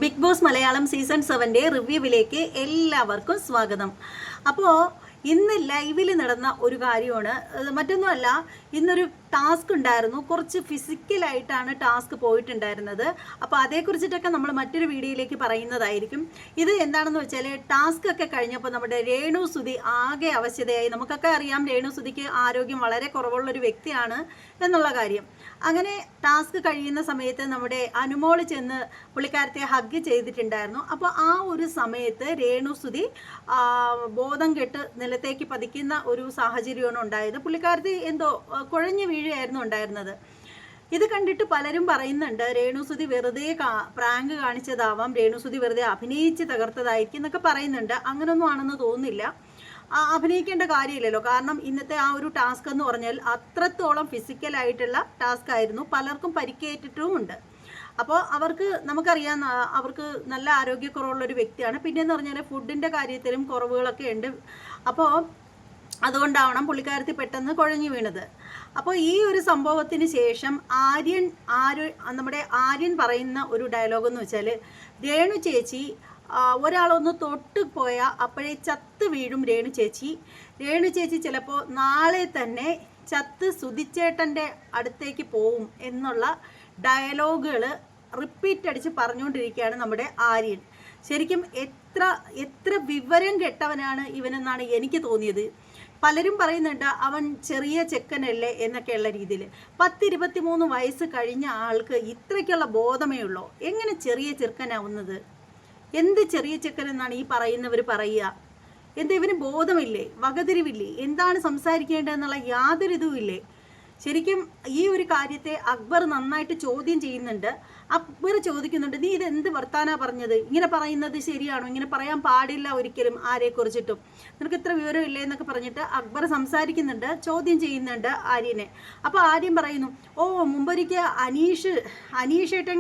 Big boss Malayalam season 7 റിവ്യൂവിലേക്ക് എല്ലാവർക്കും സ്വാഗതം. അപ്പോൾ ഇന്ന് ലൈവിൽ നടന്ന ഒരു കാര്യമാണ്, മറ്റൊന്നുമല്ല, ഇന്നൊരു ടാസ്ക് ഉണ്ടായിരുന്നു. കുറച്ച് ഫിസിക്കലായിട്ടാണ് ടാസ്ക് പോയിട്ടുണ്ടായിരുന്നത്. അപ്പോൾ അതേക്കുറിച്ചിട്ടൊക്കെ നമ്മൾ മറ്റൊരു വീഡിയോയിലേക്ക് പറയുന്നതായിരിക്കും. ഇത് എന്താണെന്ന് വെച്ചാൽ, ടാസ്ക് ഒക്കെ കഴിഞ്ഞപ്പോൾ നമ്മുടെ രേണു സുധി ആകെ അവശതയായി. നമുക്കൊക്കെ അറിയാം രേണു സുധിക്ക് ആരോഗ്യം വളരെ കുറവുള്ളൊരു വ്യക്തിയാണ് എന്നുള്ള കാര്യം. അങ്ങനെ ടാസ്ക് കഴിയുന്ന സമയത്ത് നമ്മുടെ അനുമോള് ചെന്ന് പുള്ളിക്കാരത്തെ ഹഗ് ചെയ്തിട്ടുണ്ടായിരുന്നു. അപ്പോൾ ആ ഒരു സമയത്ത് രേണു സുധി ബോധം കെട്ട് നിലത്തേക്ക് പതിക്കുന്ന ഒരു സാഹചര്യമാണ് ഉണ്ടായത്. പുള്ളിക്കാരത്തി എന്തോ കുഴഞ്ഞു വീഴുകയായിരുന്നു ഉണ്ടായിരുന്നത്. ഇത് കണ്ടിട്ട് പലരും പറയുന്നുണ്ട് രേണുസുധി വെറുതെ പ്രാങ്ക് കാണിച്ചതാവാം, രേണുസുധി വെറുതെ അഭിനയിച്ച് തകർത്തതായിരിക്കും എന്നൊക്കെ പറയുന്നുണ്ട്. അങ്ങനൊന്നും ആണെന്ന് തോന്നുന്നില്ല. അഭിനയിക്കേണ്ട കാര്യമില്ലല്ലോ, കാരണം ഇന്നത്തെ ആ ഒരു ടാസ്ക് എന്ന് പറഞ്ഞാൽ അത്രത്തോളം ഫിസിക്കലായിട്ടുള്ള ടാസ്ക് ആയിരുന്നു. പലർക്കും പരിക്കേറ്റിട്ടുമുണ്ട്. അപ്പോൾ നമുക്കറിയാം അവർക്ക് നല്ല ആരോഗ്യക്കുറവുള്ളൊരു വ്യക്തിയാണ്. പിന്നെയെന്ന് പറഞ്ഞാൽ ഫുഡിൻ്റെ കാര്യത്തിലും കുറവുകളൊക്കെ ഉണ്ട്. അപ്പോൾ അതുകൊണ്ടാവണം പുള്ളിക്കാരത്തി പെട്ടെന്ന് കുഴഞ്ഞു വീണത്. അപ്പോൾ ഈ ഒരു സംഭവത്തിന് ശേഷം നമ്മുടെ ആര്യൻ പറയുന്ന ഒരു ഡയലോഗ് എന്ന് വെച്ചാൽ, രേണു ചേച്ചി ഒരാളൊന്ന് തൊട്ട് പോയാൽ അപ്പോഴേ ചത്ത് വീഴും രേണു ചേച്ചി ചിലപ്പോൾ നാളെ തന്നെ ചത്ത് സുധിച്ചേട്ടൻ്റെ അടുത്തേക്ക് പോവും എന്നുള്ള ഡയലോഗുകൾ റിപ്പീറ്റ് അടിച്ച് പറഞ്ഞുകൊണ്ടിരിക്കുകയാണ് നമ്മുടെ ആര്യൻ. ശരിക്കും എത്ര വിവരം കെട്ടവനാണ് ഇവനെന്നാണ് എനിക്ക് തോന്നിയത്. പലരും പറയുന്നുണ്ട് അവൻ ചെറിയ ചെക്കനല്ലേ എന്നൊക്കെയുള്ള രീതിയിൽ. 10-23 വയസ്സ് കഴിഞ്ഞ ആൾക്ക് ഇത്രയ്ക്കുള്ള ബോധമേ ഉള്ളൂ. എങ്ങനെ ചെറിയ ചെറുക്കനാവുന്നത്? എന്ത് ചെറിയ ചെക്കൻ എന്നാണ് ഈ പറയുന്നവർ പറയുക? എന്താ ഇവന് ബോധമില്ലേ? വകതിരിവില്ലേ? എന്താണ് സംസാരിക്കേണ്ടതെന്നുള്ള യാതൊരു ഇതുമില്ലേ? ശരിക്കും ഈ ഒരു കാര്യത്തെ അക്ബർ നന്നായിട്ട് ചോദ്യം ചെയ്യുന്നുണ്ട്. അക്ബർ ചോദിക്കുന്നുണ്ട്, നീ ഇതെന്ത് വർത്താനാ പറഞ്ഞത്? ഇങ്ങനെ പറയുന്നത് ശരിയാണോ? ഇങ്ങനെ പറയാൻ പാടില്ല ഒരിക്കലും ആരെക്കുറിച്ചിട്ടും. നിനക്ക് ഇത്ര വിവരമില്ലേ എന്നൊക്കെ പറഞ്ഞിട്ട് അക്ബർ സംസാരിക്കുന്നുണ്ട്, ചോദ്യം ചെയ്യുന്നുണ്ട് ആര്യനെ. അപ്പോൾ ആര്യൻ പറയുന്നു, മുമ്പൊരിക്കൽ അനീഷേട്ടൻ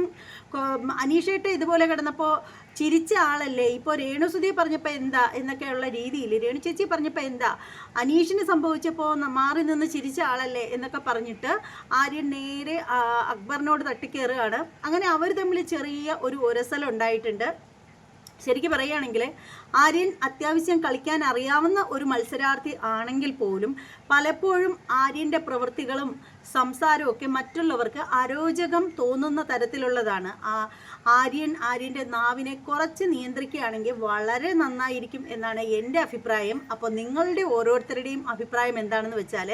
ഇതുപോലെ കിടന്നപ്പോൾ ചിരിച്ച ആളല്ലേ, ഇപ്പോൾ രേണുസുധി പറഞ്ഞപ്പോൾ എന്താ എന്നൊക്കെയുള്ള രീതിയിൽ, രേണു ചേച്ചി പറഞ്ഞപ്പോൾ എന്താ, അനീഷിന് സംഭവിച്ചപ്പോൾ മാറി നിന്ന് ചിരിച്ച ആളല്ലേ എന്നൊക്കെ പറഞ്ഞിട്ട് ആര്യൻ നേരെ അക്ബറിനോട് തട്ടിക്കയറുകയാണ്. അങ്ങനെ അവർ തമ്മിൽ ചെറിയ ഒരു ഉരസലുണ്ടായിട്ടുണ്ട്. ശരിക്കും പറയുകയാണെങ്കിൽ ആര്യൻ അത്യാവശ്യം കളിക്കാൻ അറിയാവുന്ന ഒരു മത്സരാർത്ഥി ആണെങ്കിൽ പോലും പലപ്പോഴും ആര്യൻ്റെ പ്രവൃത്തികളും സംസാരവും ഒക്കെ മറ്റുള്ളവർക്ക് അരോചകം തോന്നുന്ന തരത്തിലുള്ളതാണ്. ആര്യൻ്റെ നാവിനെ കുറച്ച് നിയന്ത്രിക്കുകയാണെങ്കിൽ വളരെ നന്നായിരിക്കും എന്നാണ് എൻ്റെ അഭിപ്രായം. അപ്പോൾ നിങ്ങളുടെ ഓരോരുത്തരുടെയും അഭിപ്രായം എന്താണെന്ന് വെച്ചാൽ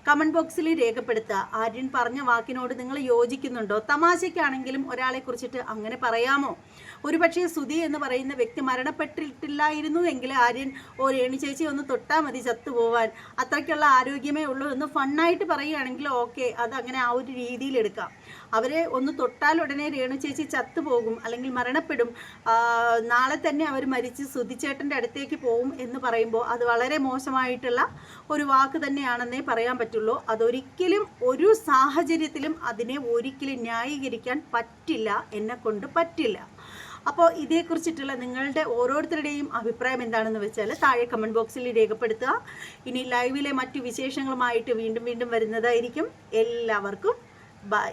കമൻറ്റ് ബോക്സിൽ രേഖപ്പെടുത്തുക. ആര്യൻ പറഞ്ഞ വാക്കിനോട് നിങ്ങൾ യോജിക്കുന്നുണ്ടോ? തമാശയ്ക്കാണെങ്കിലും ഒരാളെ കുറിച്ചിട്ട് അങ്ങനെ പറയാമോ? ഒരുപക്ഷെ സുധി എന്ന് പറയുന്ന വ്യക്തി മരണപ്പെട്ടിട്ടില്ലായിരുന്നു എങ്കിൽ ആര്യൻ രേണു ചേച്ചി ഒന്ന് തൊട്ടാൽ മതി ചത്തുപോവാൻ, അത്രയ്ക്കുള്ള ആരോഗ്യമേ ഉള്ളൂ എന്ന് ഫണ്ണായിട്ട് പറയുകയാണെങ്കിൽ ഓക്കെ, അതങ്ങനെ ആ ഒരു രീതിയിൽ എടുക്കാം. അവരെ ഒന്ന് തൊട്ടാൽ ഉടനെ രേണു ചേച്ചി ചത്തുപോകും അല്ലെങ്കിൽ മരണപ്പെടും, നാളെ തന്നെ അവർ മരിച്ച് സുധിച്ചേട്ടൻ്റെ അടുത്തേക്ക് പോവും എന്ന് പറയുമ്പോൾ അത് വളരെ മോശമായിട്ടുള്ള ഒരു വാക്ക് തന്നെയാണെന്നേ പറയാൻ പറ്റുള്ളൂ. അതൊരിക്കലും ഒരു സാഹചര്യത്തിലും അതിനെ ഒരിക്കലും ന്യായീകരിക്കാൻ പറ്റില്ല, എന്നെക്കൊണ്ട് പറ്റില്ല. അപ്പോൾ ഇതേക്കുറിച്ചിട്ടുള്ള നിങ്ങളുടെ ഓരോരുത്തരുടെയും അഭിപ്രായം എന്താണെന്ന് വെച്ചാൽ താഴെ കമൻറ്റ് ബോക്സിൽ രേഖപ്പെടുത്തുക. ഇനി ലൈവിലെ മറ്റു വിശേഷങ്ങളുമായിട്ട് വീണ്ടും വരുന്നതായിരിക്കും. എല്ലാവർക്കും ബൈ.